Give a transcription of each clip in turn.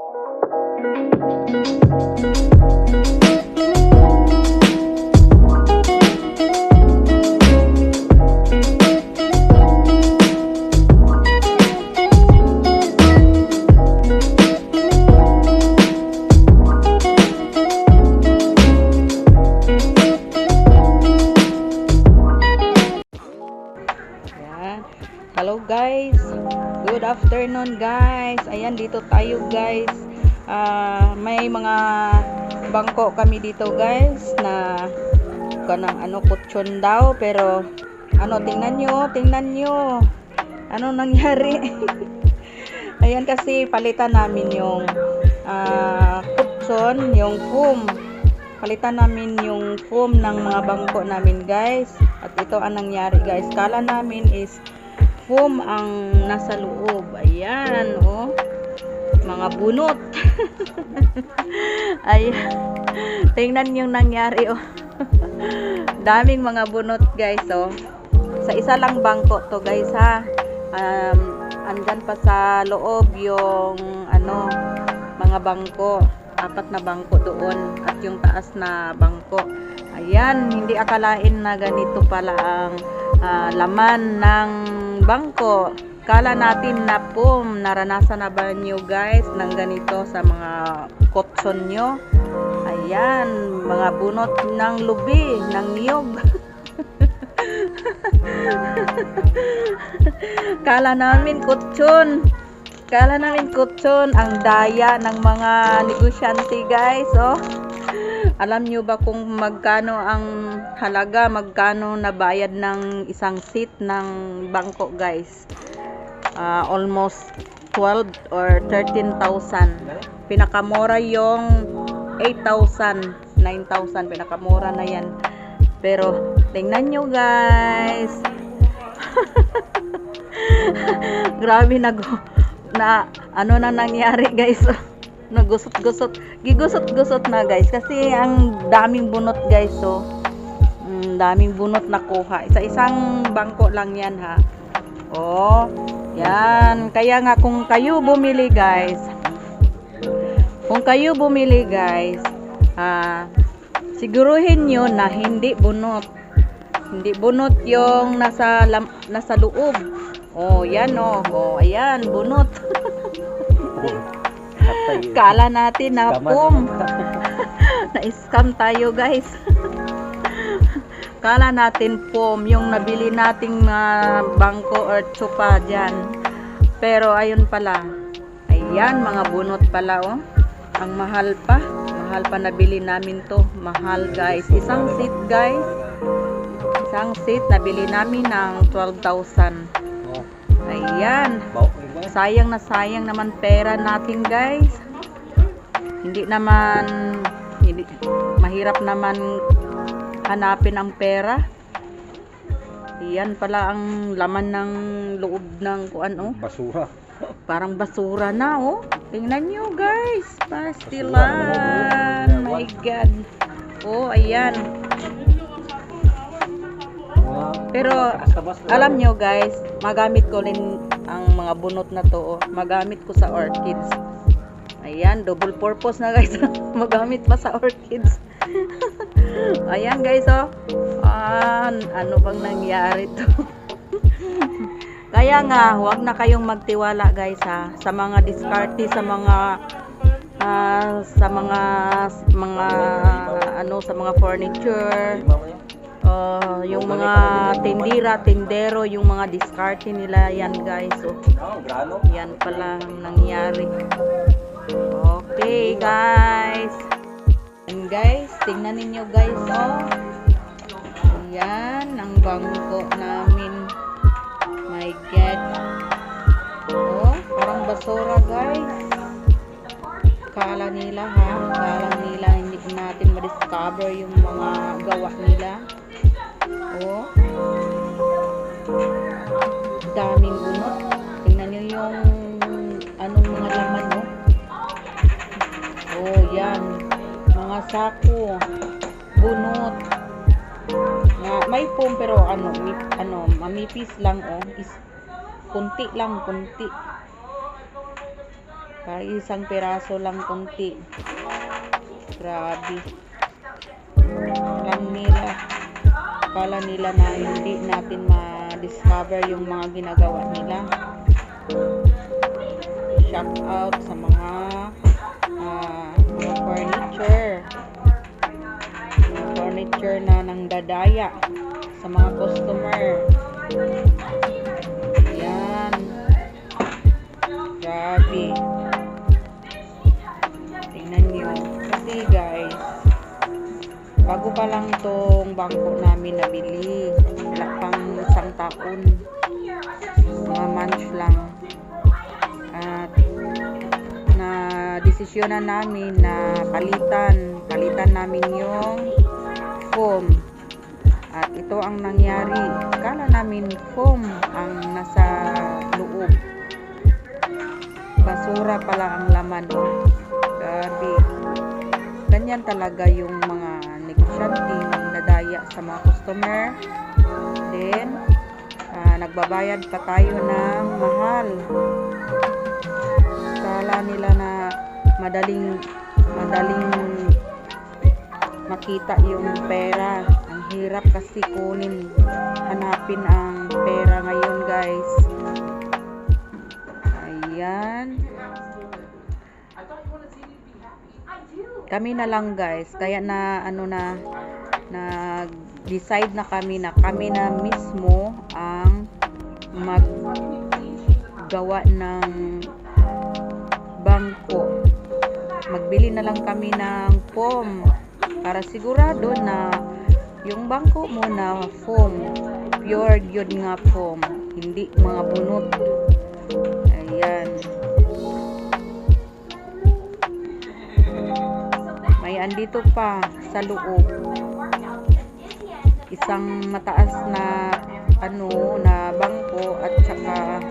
Hello guys, good afternoon guys. Ayan, dito tayo guys. May mga bangko kami dito guys na kanang kutsyon daw, pero tingnan nyo ano nangyari. Ayan, kasi palitan namin yung kutsyon, yung foam. Palitan namin yung foam ng mga bangko namin guys. At ito ang nangyari guys. Kala namin is foam ang nasa loob. Ayan, oh. Mga bunot. Ayan. Tingnan yung nangyari, oh. Daming mga bunot, guys, oh. Sa isa lang bangko to, guys, ha. Andyan pa sa loob yung, mga bangko. 4 na bangko doon. At yung taas na bangko. Ayan, hindi akalain na ganito pala ang laman ng bangko. Kala natin na foam. Naranasan na ba nyo guys ng ganito sa mga kotson nyo? Ayan, mga bunot ng lubi, ng niyog. Kala namin kotson. Ang daya ng mga negosyante guys, oh. Alam nyo ba kung magkano ang halaga, magkano nabayad ng isang seat ng bangko guys? Almost 12 or 13,000. Pinakamura yung 8,000, 9,000. Pinakamura na yan. Pero tingnan nyo guys. Grabe na nangyari guys. Gigusot na guys, kasi ang daming bunot guys, so daming bunot na kuha sa isang bangko lang yan, ha. Oh, yan. Kaya nga kung kayo bumili guys, siguruhin nyo na hindi bunot yung nasa loob. Oh, yan, oh, ayan, bunot. Kala natin na foam. Na-scam tayo guys. Kala natin foam yung nabili nating bangko or tsupa dyan. Pero ayun pala. Ayan, mga bunot pala, oh. Ang mahal pa nabili namin to. Mahal guys. Isang seat guys. Nabili namin ng 12,000. Ayan. Sayang naman pera natin guys. Mahirap naman hanapin ang pera. Iyan pala ang laman ng loob ng basura. Parang basura na, oh. Tingnan nyo guys. Pastilan. My God. Oh, ayan. Pero alam nyo guys, magamit ko rin ang mga bunot na to, oh. Magamit ko sa orchids. Ayan, double purpose na guys. Magamit pa sa orchids. Ayan guys, oh. Ano bang nangyari to? Kaya nga, huwag na kayong magtiwala guys, ha, sa mga diskarte, sa mga furniture. Yung mga tindero, yung mga diskarte nila, yan guys, oh. Yan pala ang nangyari. Okay guys. And guys, tingnan ninyo guys, oh. Yan ang bangko namin. My God. Oh, parang basura guys. Kala nila hindi natin ma-discover yung mga gawa nila. Oh, daming bunot. Tingnan nyo yung mga laman, oh. Oh, yan. Mga sako, bunot. May foam pero mamipis lang, oh. Kunti lang. Isang piraso lang konti. Grabe. Kala nila na hindi natin ma-discover yung mga ginagawa nila. Shout out sa mga furniture na nang dadaya sa mga customer. Yan. Grabe. Tingnan nyo. Kasi guys, bago pa lang tong bangko namin nabili. Wala pang isang taon. Mga months lang. At na desisyonan namin na palitan namin yung foam. At ito ang nangyari. Kala namin foam ang nasa loob. Basura pala ang laman. Grabe. Ganyan talaga yung mga negosyante nadaya sa mga customer. Then nagbabayad pa tayo ng mahal. Kala nila na madaling makita yung pera. Ang hirap kasi hanapin ang pera ngayon guys. Ayan. Kami na lang guys. Kaya nag-decide na kami na mismo ang maggawa ng bangko. Magbili na lang kami ng foam para sigurado na yung bangko mo na foam, pure yun nga foam, hindi mga bunot. Ayan. May andito pa sa loob isang mataas na na bangko at saka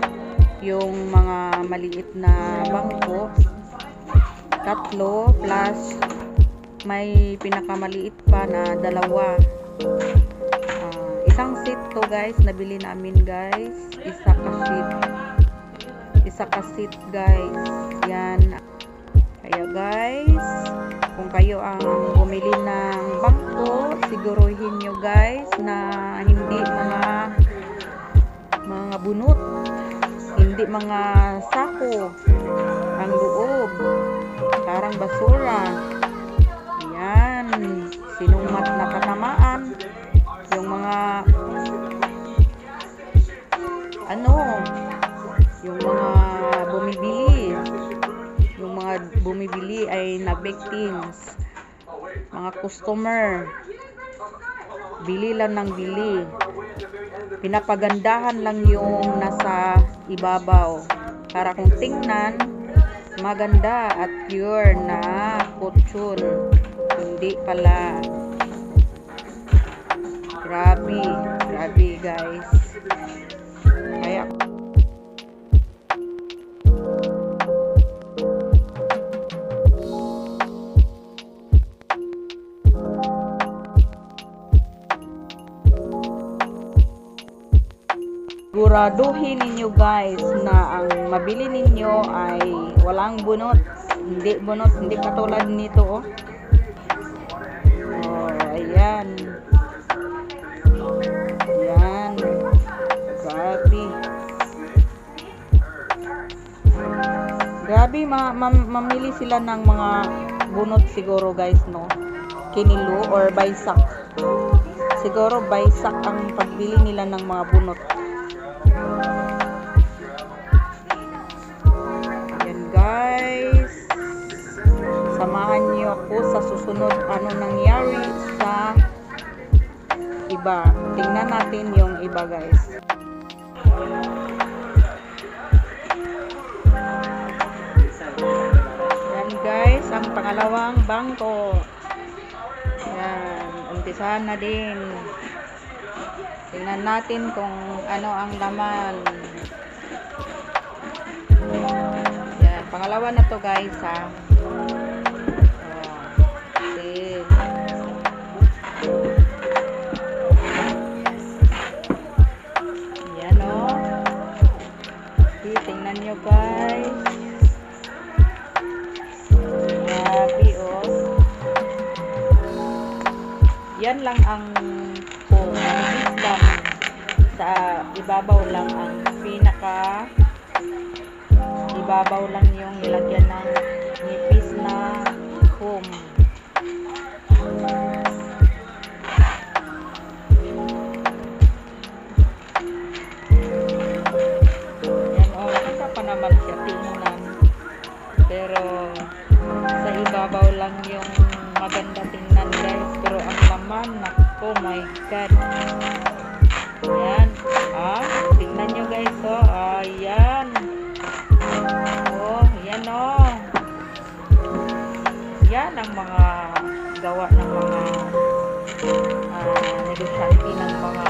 yung mga maliit na bangko, 3 plus may pinakamaliit pa na 2. Isang seat to guys, nabili namin guys, isa ka seat guys. Yan. Kaya guys, kung kayo ang bumili ng bangko, siguruhin nyo guys na hindi mga bunot, hindi mga sako ang loob, parang basura. Yan, sinumat na katamaan yung mga bumibili ay na-victims, mga customer bili lang ng bili, pinapagandahan lang yung nasa ibabaw para kung tingnan maganda at pure na kutsyon, hindi pala. Grabe guys. Kaya siguraduhin ninyo guys na ang mabili ninyo ay walang bunot, hindi katulad nito. Ayan. Grabe, mamili sila ng mga bunot siguro guys, no? Kinilu or baysak. Siguro baysak ang pagbili nila ng mga bunot. Ayan guys. Samahan niyo ako sa susunod nangyari sa iba. Tingnan natin yung iba guys. Yan guys, ang pangalawang bangko. Yan, umpisahan na din. Tingnan natin kung ano ang laman. Yan, pangalawa na to guys ha. Okay. Yan o. Okay, tingnan nyo guys. Yan lang ang foam. Nipis lang. Sa ibabaw lang ang pinaka ibabaw lang yung nilagyan ng nipis na foam. Yan o, nakita pa naman siya tingnan. Pero sa ibabaw lang yung maganda tingnan guys. Pero ang laman, nako my god. Ayan. Tingnan nyo guys. Ayan. Yan yan ang mga gawa ng mga negosyante ng mga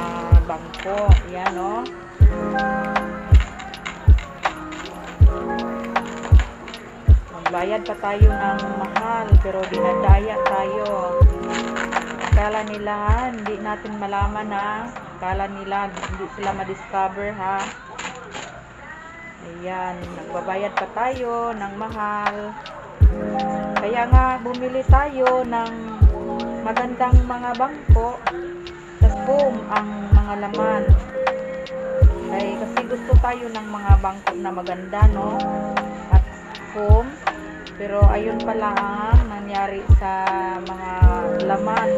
bangko. Yan magbayad pa tayo ng mahal pero dinadaya tayo. Akala nila hindi natin malaman akala nila hindi sila ma-discover Ayan, nagbabayad pa tayo ng mahal. Kaya nga bumili tayo ng magandang mga bangko. Tas foam ang mga laman. Kasi gusto tayo ng mga bangko na maganda at foam. Pero ayun pala ang nangyari sa mga laman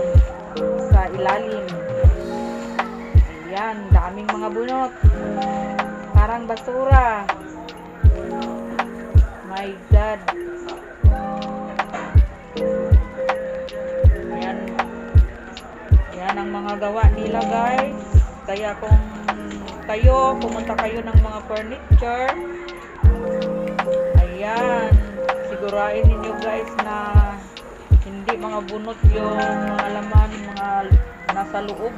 sa ilalim. Ayan, daming mga bunot. Parang basura. My God. Yan ang mga gawa nila guys. Kaya kung pumunta kayo ng mga furniture, ayan, sigurain ninyo guys na hindi mga bunot yung mga laman, mga nasa loob.